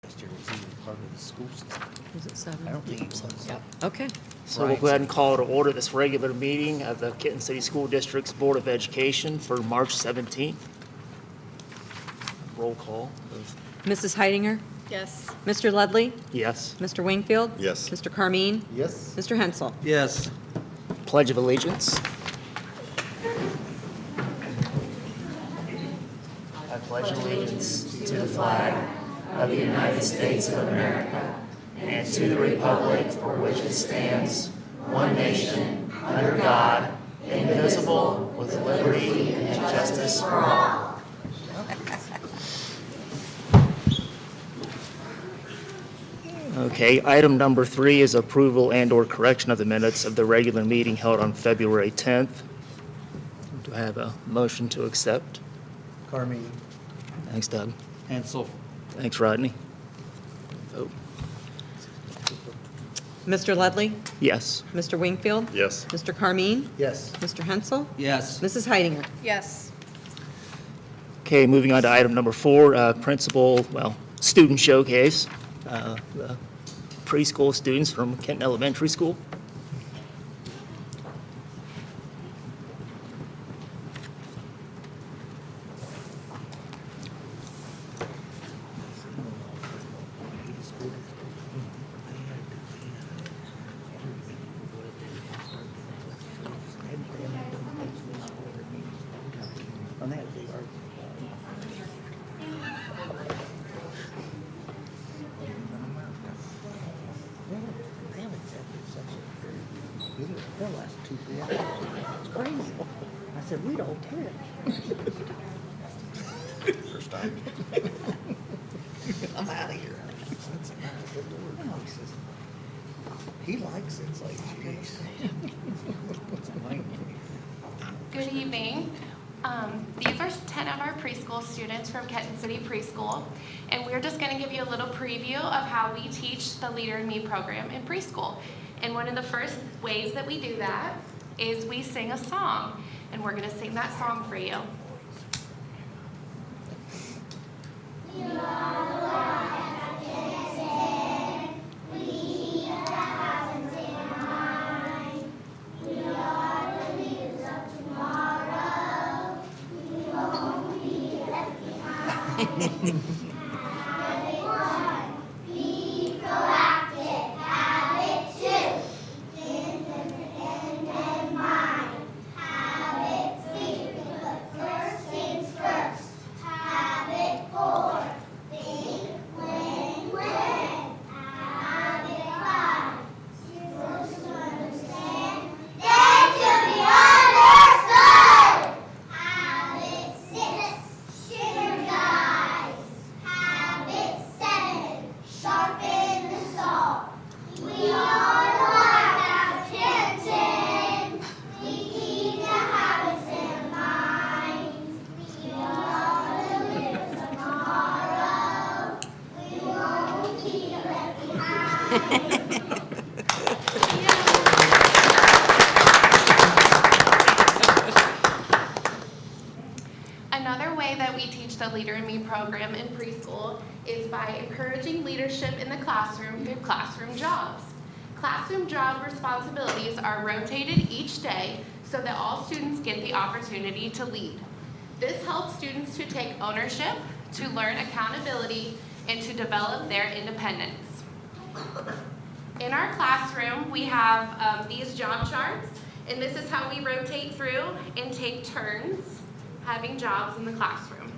Last year was even part of the school system. Was it 7? I don't think it was. Yep. Okay. So we'll go ahead and call to order this regular meeting of the Kitten City School District's Board of Education for March 17th. Roll call. Mrs. Heidinger? Yes. Mr. Ledley? Yes. Mr. Wingfield? Yes. Mr. Carmine? Yes. Mr. Hensel? Yes. Pledge of Allegiance. I pledge allegiance to the flag of the United States of America and to the republic for which it stands, one nation, under God, indivisible, with liberty and justice for all. Okay, item number 3 is approval and/or correction of the minutes of the regular meeting held on February 10th. Do I have a motion to accept? Carmine. Thanks, Doug. Hansel. Thanks, Rodney. Vote. Mr. Ledley? Yes. Mr. Wingfield? Yes. Mr. Carmine? Yes. Mr. Hensel? Yes. Mrs. Heidinger? Yes. Okay, moving on to item number 4, student showcase. The preschool students from Kenton Elementary School. Their last 2-3 hours. It's crazy. I said, we don't care. First time. I'm out of here. No, he says, he likes it. It's like, geez. Good evening. These are 10 of our preschool students from Kenton City Preschool, and we're just going to give you a little preview of how we teach the Leader in Me program in preschool. And one of the first ways that we do that is we sing a song, and we're going to sing that song for you. Another way that we teach the Leader in Me program in preschool is by encouraging leadership in the classroom through classroom jobs. Classroom job responsibilities are rotated each day so that all students get the opportunity to lead. This helps students to take ownership, to learn accountability, and to develop their independence. In our classroom, we have these job charts, and this is how we rotate through and take turns having jobs in the classroom.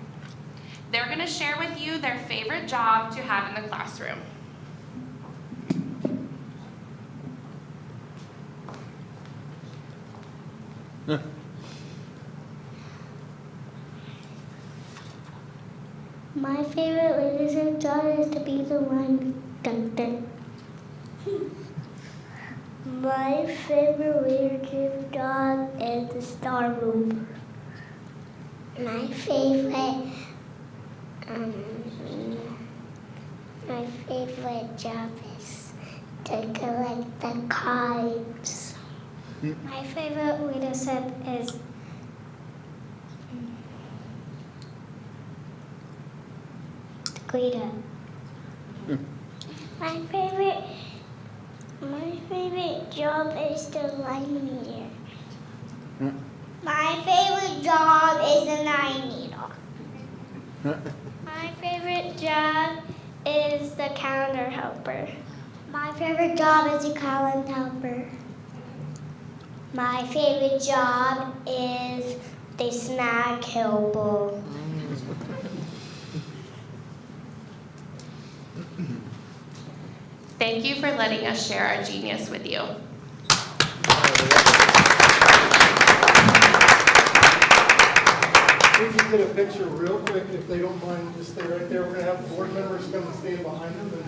They're going to share with you their favorite job to have in the classroom. My favorite leadership job is to be the one dun dun. My favorite leadership job is the star mover. My favorite job is to collect the cards. My favorite leadership is Greeter. My favorite job is the line leader. My favorite job is the line leader. My favorite job is the calendar helper. My favorite job is the calendar helper. My favorite job is the snack helper. Thank you for letting us share our genius with you. We can get a picture real quick, if they don't mind, just stay right there. We're gonna have board members come and stand behind them, and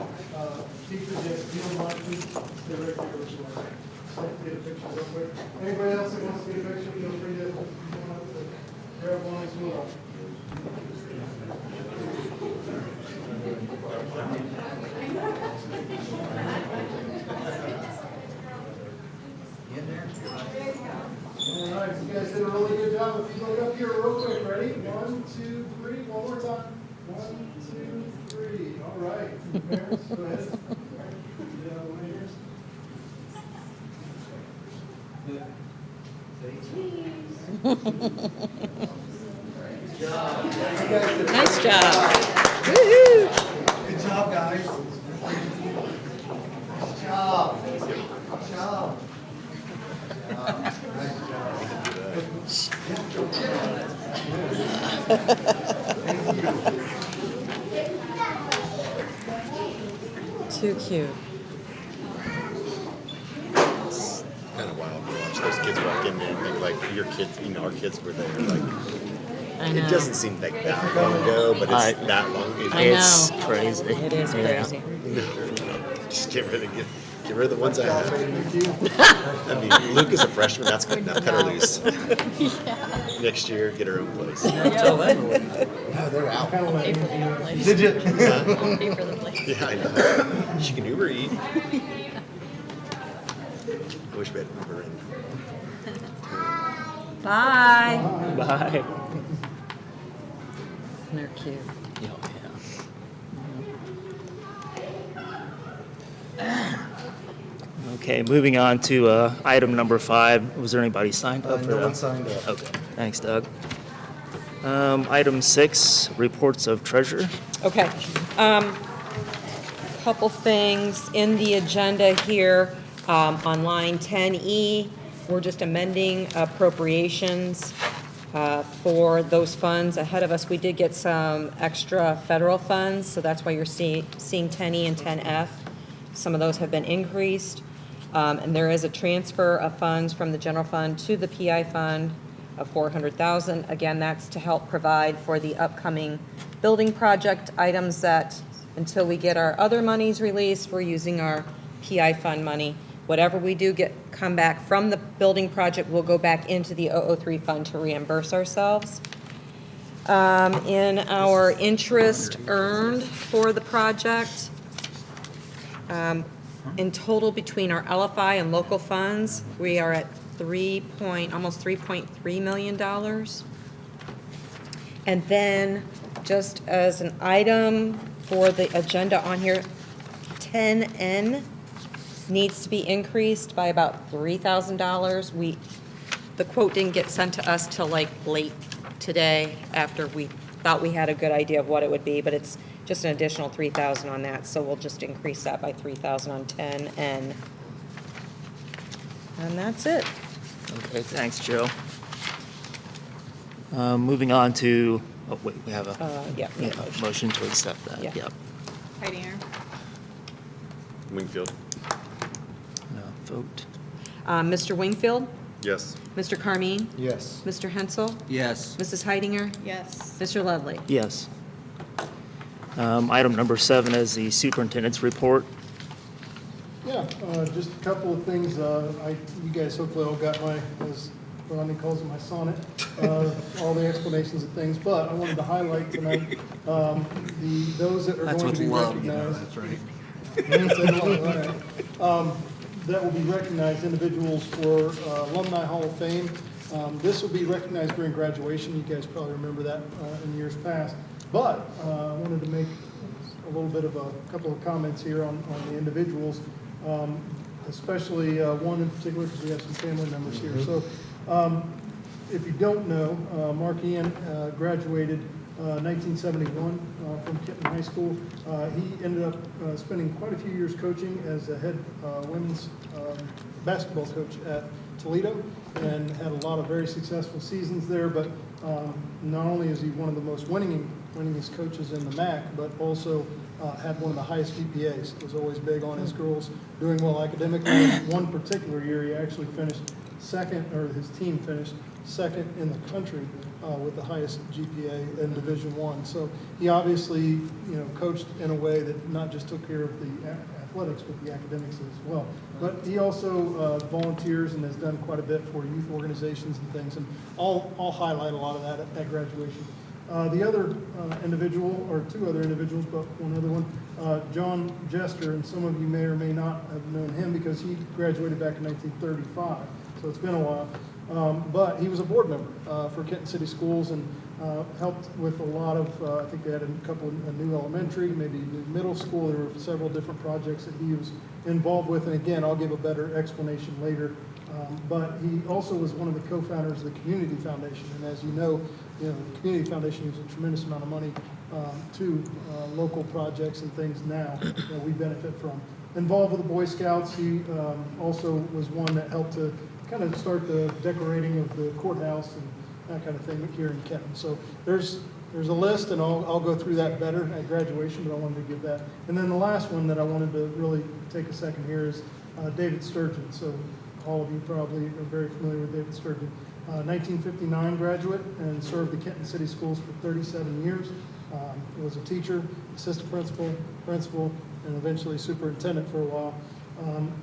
teachers, yes, if you don't mind, please stay right there. Get a picture real quick. Anybody else that wants to get a picture, feel free to grab one as well. All right, you guys did a really good job. If you look up here real quick, ready? 1, 2, 3. One more time. 1, 2, 3. All right. Parents, go ahead. Yeah, winners. Nice job. Woo-hoo. Good job, guys. Good job. Good job. Too cute. Kind of wild to watch those kids walk in there and think like your kids, our kids were there. Like I know. it doesn't seem like that long ago, but it's that long ago. I know. It's crazy. It is crazy. Just get rid of the ones I have. I mean, Luke is a freshman. That's good enough. Cut her loose. Next year, get her own place. Until then. No, they're out. Pay for the place. Did you? Pay for the place. Yeah, I know. She can Uber eat. I wish we had Uber in. Bye. Bye. They're cute. Okay, moving on to item number 5. Was there anybody signed up for No that? one signed up. Okay, thanks, Doug. Item 6, reports of treasurer. Okay. Couple things in the agenda here. On line 10E, we're just amending appropriations for those funds ahead of us. We did get some extra federal funds, so that's why you're seeing 10E and 10F. Some of those have been increased. And there is a transfer of funds from the general fund to the PI fund of $400,000. Again, that's to help provide for the upcoming building project items that, until we get our other monies released, we're using our PI fund money. Whatever we do come back from the building project will go back into the 003 fund to reimburse ourselves. In our interest earned for the project, in total between our LFI and local funds, we are at almost $3.3 million. And then, just as an item for the agenda on here, 10N needs to be increased by about $3,000. The quote didn't get sent to us till like late today after we thought we had a good idea of what it would be, but it's just an additional $3,000 on that, so we'll just increase that by $3,000 on 10N. And that's it. Okay, thanks, Joe. Moving on to, oh, wait, we have a Yeah. motion to accept that. Yeah. Yep. Heidinger. Wingfield. Vote. Mr. Wingfield, Yes. Mr. Carmine, Yes. Mr. Hensel, Yes. Mrs. Heidinger, Yes. Mr. Ludley. Yes. Item number 7 is the superintendent's report. Yeah, just a couple of things. You guys hopefully all got my, as Rodney calls it, my sonnet, all the explanations of things. But I wanted to highlight tonight those that are going to be recognized. That's right. That will be recognized, individuals for Alumni Hall of Fame. This will be recognized during graduation. You guys probably remember that in years past. But I wanted to make a little bit of a couple of comments here on the individuals, especially one in particular because we have some family members here. So if you don't know, Mark Ian graduated 1971 from Kenton High School. He ended up spending quite a few years coaching as a head women's basketball coach at Toledo and had a lot of very successful seasons there. But not only is he one of the most winningest coaches in the MAC, but also had one of the highest GPAs. Was always big on his girls doing well academically. One particular year, he actually finished second, or his team finished second in the country with the highest GPA in Division I. So he obviously, coached in a way that not just took care of the athletics, but the academics as well. But he also volunteers and has done quite a bit for youth organizations and things. And I'll highlight a lot of that at graduation. The other individual, or two other individuals, but one other one, John Jester, and some of you may or may not have known him because he graduated back in 1935, so it's been a while. But he was a board member for Kenton City Schools and helped with a lot of, I think they had a couple of a new elementary, maybe new middle school. There were several different projects that he was involved with, and again, I'll give a better explanation later. But he also was one of the co-founders of the Community Foundation, and as you know, the Community Foundation gives a tremendous amount of money to local projects and things now that we benefit from. Involved with the Boy Scouts, he also was one that helped to kind of start the decorating of the courthouse and that kind of thing here in Kenton. So there's a list, and I'll go through that better at graduation, but I wanted to give that. And then the last one that I wanted to really take a second here is David Sturgeon. So all of you probably are very familiar with David Sturgeon. 1959 graduate and served the Kenton City Schools for 37 years. Was a teacher, assistant principal, and eventually superintendent for a while.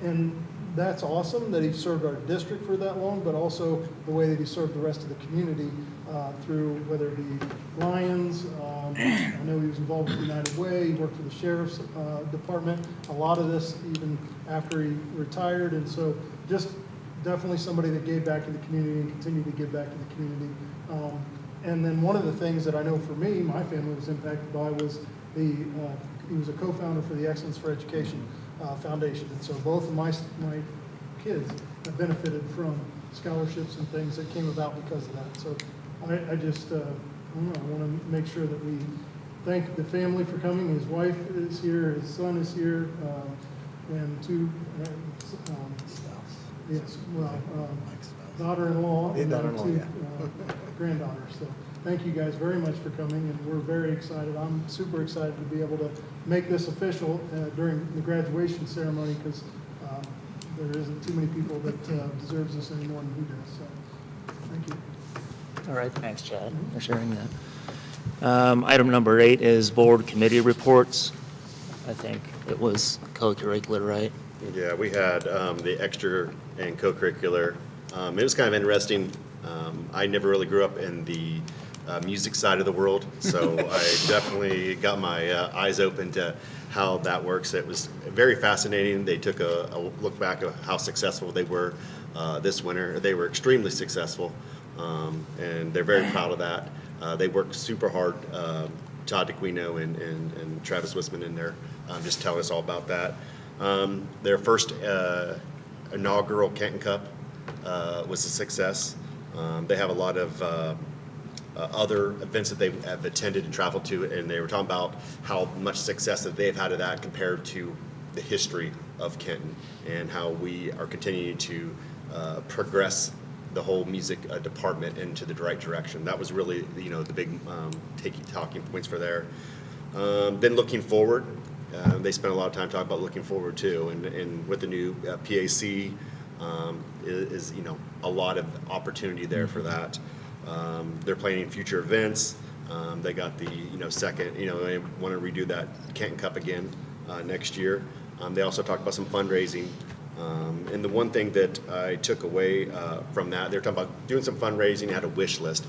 And that's awesome that he served our district for that long, but also the way that he served the rest of the community through whether it be Lions. I know he was involved with United Way. He worked for the Sheriff's Department. A lot of this even after he retired. And so just definitely somebody that gave back to the community and continued to give back to the community. And then one of the things that I know for me, my family was impacted by was he was a co-founder for the Excellence for Education Foundation. And so both of my kids have benefited from scholarships and things that came about because of that. So I just, I want to make sure that we thank the family for coming. His wife is here, his son is here, and two, yes, well, daughter-in-law and two granddaughters. So thank you guys very much for coming, and we're very excited. I'm super excited to be able to make this official during the graduation ceremony because there isn't too many people that deserves this any more than he does. So thank you. All right, thanks, Chad, for sharing that. Item number 8 is board committee reports. I think it was co-curricular, right? Yeah, we had the extra and co-curricular. It was kind of interesting. I never really grew up in the music side of the world, so I definitely got my eyes open to how that works. It was very fascinating. They took a look back at how successful they were this winter. They were extremely successful, and they're very proud of that. They worked super hard. Todd DeQuino and Travis Wisman in there just telling us all about that. Their first inaugural Kenton Cup was a success. They have a lot of other events that they have attended and traveled to, and they were talking about how much success that they've had of that compared to the history of Kenton and how we are continuing to progress the whole music department into the right direction. That was really, the big talking points for there. Then looking forward, they spent a lot of time talking about looking forward too, and with the new PAC is a lot of opportunity there for that. They're planning future events. They got the second, they want to redo that Kenton Cup again next year. They also talked about some fundraising. And the one thing that I took away from that, they were talking about doing some fundraising, had a wish list,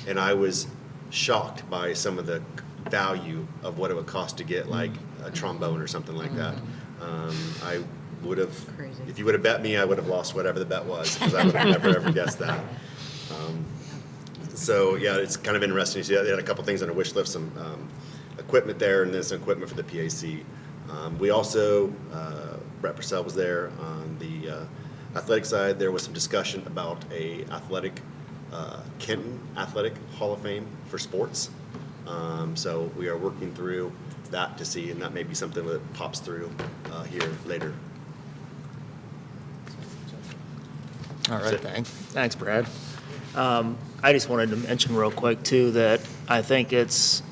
and I was shocked by some of the value of what it would cost to get like a trombone or something like that. I would have, if you would have bet me, I would have lost whatever the bet was because I would have never ever guessed that. So yeah, it's kind of interesting. See, they had a couple things on a wish list, some equipment there and then some equipment for the PAC. We also, Brett Purcell was there on the athletic side. There was some discussion about a Kenton Athletic Hall of Fame for sports. So we are working through that to see, and that may be something that pops through here later. All right, thanks, Brad. I just wanted to mention real quick, too, that I think it's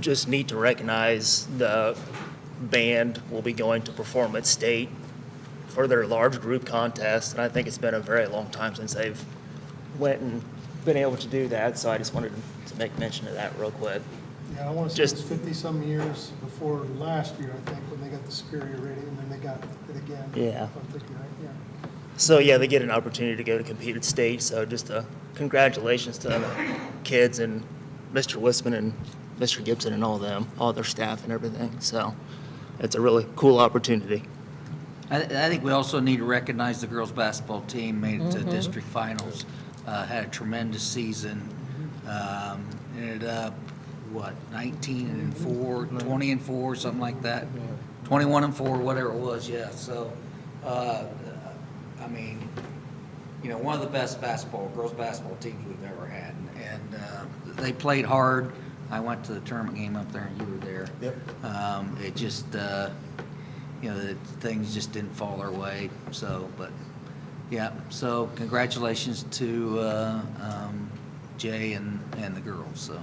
just neat to recognize the band will be going to perform at state for their large group contest, and I think it's been a very long time since they've went and been able to do that, so I just wanted to make mention of that real quick. Yeah, I want to say it was 50-some years before last year, I think, when they got the Superior rating, and then they got it again. Yeah. If I'm thinking right, yeah. So, yeah, they get an opportunity to go to compete at state, so just congratulations to the kids and Mr. Wisman and Mr. Gibson and all them, all their staff and everything, so it's a really cool opportunity. I think we also need to recognize the girls' basketball team made it to district finals, had a tremendous season. Ended up, 19-4, 20-4, something like that. 21-4, whatever it was, yeah. So, I mean, one of the best girls' basketball teams we've ever had. And they played hard. I went to the tournament game up there and you were there. Yep. It just, things just didn't fall our way. So, but yeah, so congratulations to Jay and the girls. So.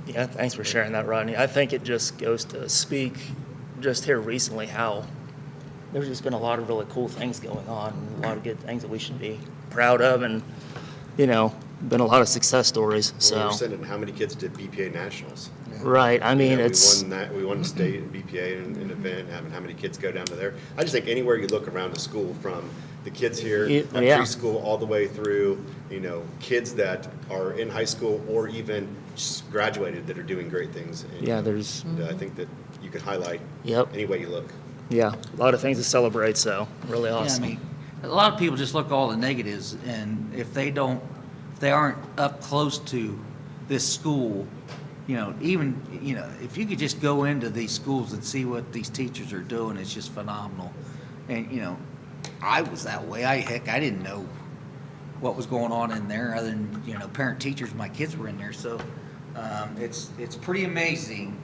Yeah, thanks for sharing that, Rodney. I think it just goes to speak just here recently how there's just been a lot of really cool things going on, and a lot of good things that we should be proud of, and, been a lot of success stories, so. Well, we're sending how many kids did BPA Nationals? Right, I mean, it's. We won the state in BPA in an event, having how many kids go down to there. I just think anywhere you look around the school, from the kids here at preschool all the way through, kids that are in high school or even just graduated that are doing great things. And, There's. I think that you could highlight any way you look. Yeah, a lot of things to celebrate, so really awesome. Yeah, I mean, a lot of people just look at all the negatives, and if they aren't up close to this school, even, if you could just go into these schools and see what these teachers are doing, it's just phenomenal. And, I was that way. I didn't know what was going on in there other than, parent teachers, my kids were in there. So it's pretty amazing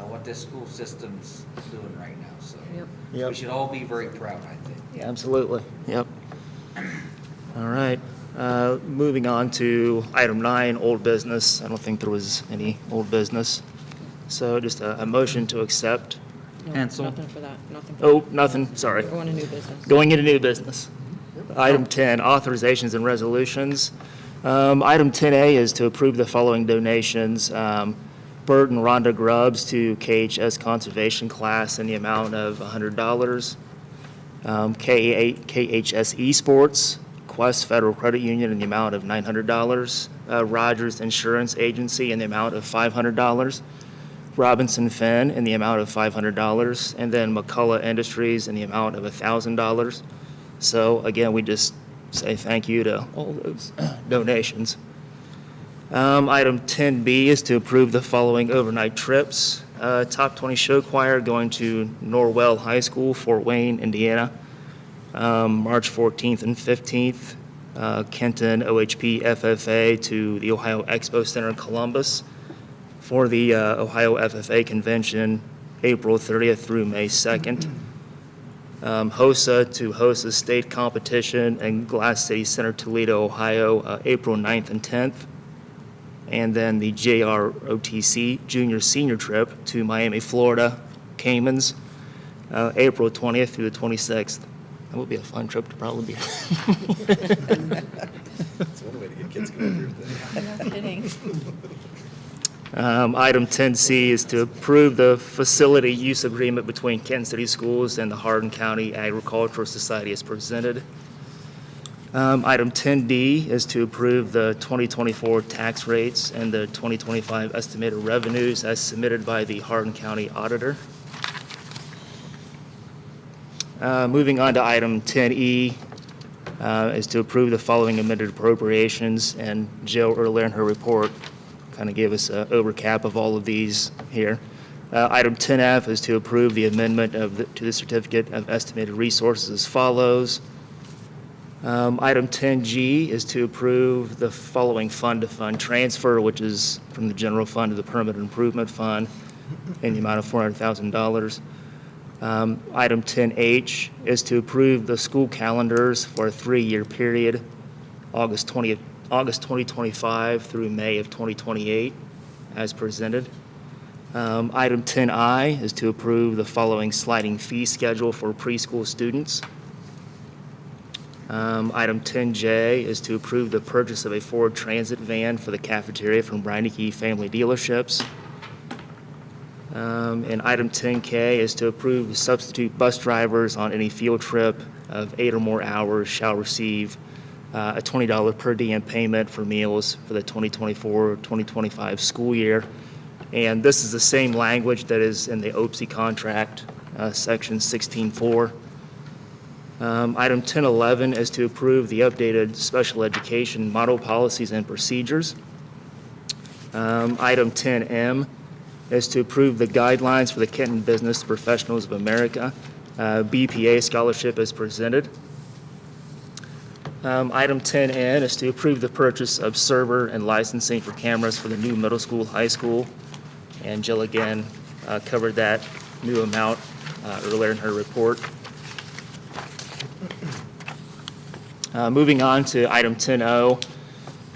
what this school system's doing right now. So we should all be very proud, I think. Yeah, absolutely. Yep. All right. Moving on to item 9, old business. I don't think there was any old business. So just a motion to accept. No, Cancel. Nothing for that, nothing. Oh, nothing, sorry. We're going to new business. Going into new business. Item 10, authorizations and resolutions. Item 10A is to approve the following donations. Bert and Rhonda Grubbs to KHS Conservation Class in the amount of $100. KHS Esports, Quest Federal Credit Union in the amount of $900. Rogers Insurance Agency in the amount of $500. Robinson Finn in the amount of $500. And then McCullough Industries in the amount of $1,000. So again, we just say thank you to all those donations. Item 10B is to approve the following overnight trips. Top 20 show choir going to Norwell High School, Fort Wayne, Indiana, March 14th and 15th. Kenton OHP FFA to the Ohio Expo Center in Columbus for the Ohio FFA Convention, April 30th through May 2nd. HOSA to host a state competition in Glass City Center, Toledo, Ohio, April 9th and 10th. And then the JROTC Junior Senior Trip to Miami, Florida, Caymans, April 20th through the 26th. That would be a fun trip to probably be. It's one way to get kids going through. No kidding. Item 10C is to approve the facility use agreement between Kenton City Schools and the Hardin County Agricultural Society as presented. Item 10D is to approve the 2024 tax rates and the 2025 estimated revenues as submitted by the Hardin County Auditor. Moving on to item 10E is to approve the following amended appropriations, and Jill earlier in her report kind of give us an overcap of all of these here. Item 10F is to approve the amendment to the Certificate of Estimated Resources as follows. Item 10G is to approve the following fund-to-fund transfer, which is from the general fund to the permanent improvement fund in the amount of $400,000. Item 10H is to approve the school calendars for a 3-year period, August 2025 through May of 2028, as presented. Item 10I is to approve the following sliding fee schedule for preschool students. Item 10J is to approve the purchase of a Ford Transit van for the cafeteria from Reineke Family Dealerships. And item 10K is to approve the substitute bus drivers on any field trip of 8 or more hours shall receive a $20 per diem payment for meals for the 2024-2025 school year. And this is the same language that is in the OPSI contract, section 16.4. Item 1011 is to approve the updated special education model policies and procedures. Item 10M is to approve the guidelines for the Kenton Business Professionals of America BPA scholarship as presented. Item 10N is to approve the purchase of server and licensing for cameras for the new middle school, high school. And Jill again covered that new amount earlier in her report. Moving on to item 10O,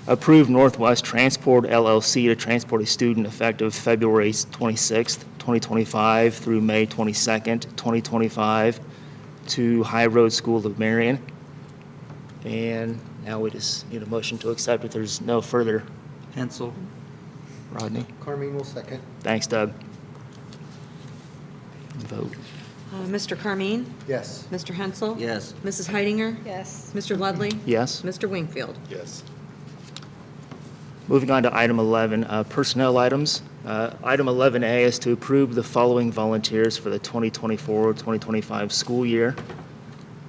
approve Northwest Transport LLC to transport a student effective February 26th, 2025 through May 22nd, 2025 to High Road School of Marion. And now we just need a motion to accept if there's no further. Hensel. Rodney? Carmine will second. Thanks, Doug. Vote. Mr. Carmine? Yes. Mr. Hensel? Yes. Mrs. Heidinger? Yes. Mr. Ludley? Yes. Mr. Wingfield? Yes. Moving on to item 11, personnel items. Item 11A is to approve the following volunteers for the 2024-2025 school year.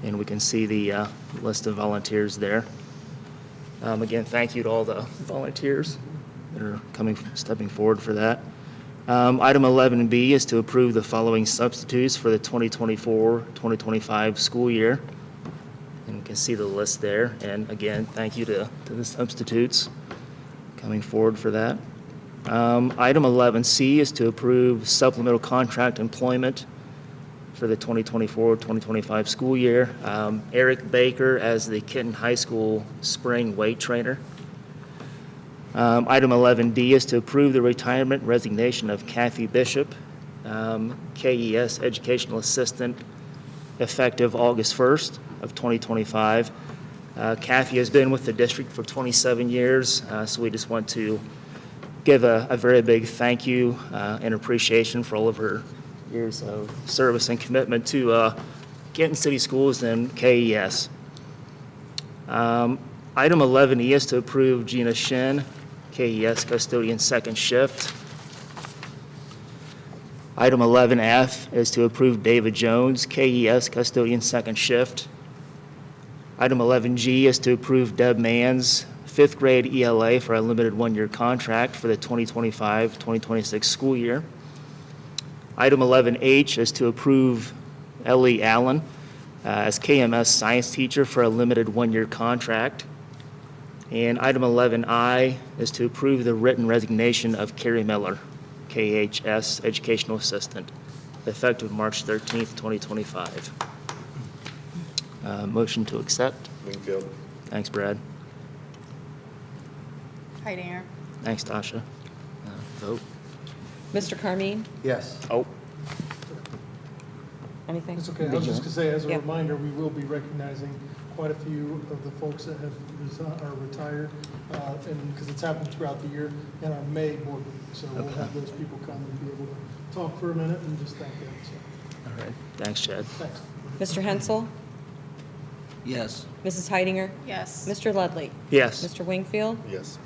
And we can see the list of volunteers there. Again, thank you to all the volunteers that are stepping forward for that. Item 11B is to approve the following substitutes for the 2024-2025 school year. And you can see the list there. And again, thank you to the substitutes coming forward for that. Item 11C is to approve supplemental contract employment for the 2024-2025 school year. Eric Baker as the Kenton High School spring weight trainer. Item 11D is to approve the retirement resignation of Kathy Bishop, KES Educational Assistant, effective August 1st of 2025. Kathy has been with the district for 27 years, so we just want to give a very big thank you and appreciation for all of her years of service and commitment to Kenton City Schools and KES. Item 11E is to approve Gina Shin, KES custodian second shift. Item 11F is to approve David Jones, KES custodian second shift. Item 11G is to approve Deb Manns, fifth grade ELA for a limited one-year contract for the 2025-2026 school year. Item 11H is to approve Ellie Allen as KMS science teacher for a limited one-year contract. And item 11I is to approve the written resignation of Carrie Miller, KHS educational assistant, effective March 13th, 2025. Motion to accept. Wingfield. Thanks, Brad. Heidinger. Thanks, Tasha. Vote. Mr. Carmine? Yes. Oh. Anything? It's okay, I was just gonna say, as a Yeah. reminder, we will be recognizing quite a few of the folks that have are retired, and, because it's happened throughout the year, in our May board meeting. So we'll have those people come and be able to talk for a minute and just thank them, so, All right. Thanks, Chad. thanks. Mr. Hensel? Yes. Mrs. Heidinger? Yes. Mr. Ludley? Yes. Mr. Wingfield? Yes.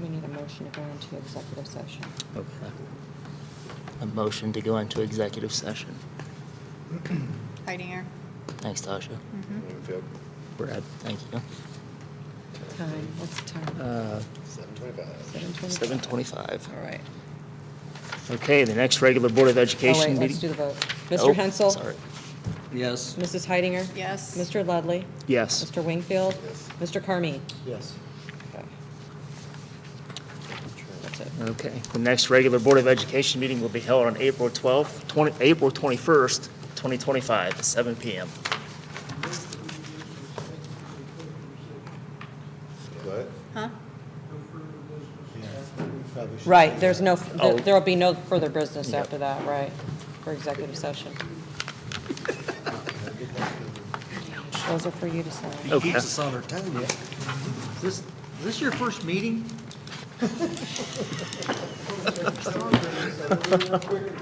We need a motion to go into executive session. Okay. A motion to go into executive session. Heidinger. Thanks, Tasha. Wingfield. Brad, thank you. Time, what's the time? 7:25. 7:25. All right. Okay, the next regular Board of Oh, Education wait, let's meeting. do the vote. Oh, Mr. Hensel? Sorry. Yes. Mrs. Heidinger? Yes. Mr. Ludley? Yes. Mr. Wingfield? Yes. Mr. Carmine? Yes. Okay. That's it. Okay, the next regular Board of Education meeting will be held on April 21st, 2025, at 7 PM. What? Huh? Right, there's no, Oh. there'll be no further business Yep. after that, right, for executive session. Those are for you to sign. He Okay. keeps us on our toes. Is this your first meeting? Real quick,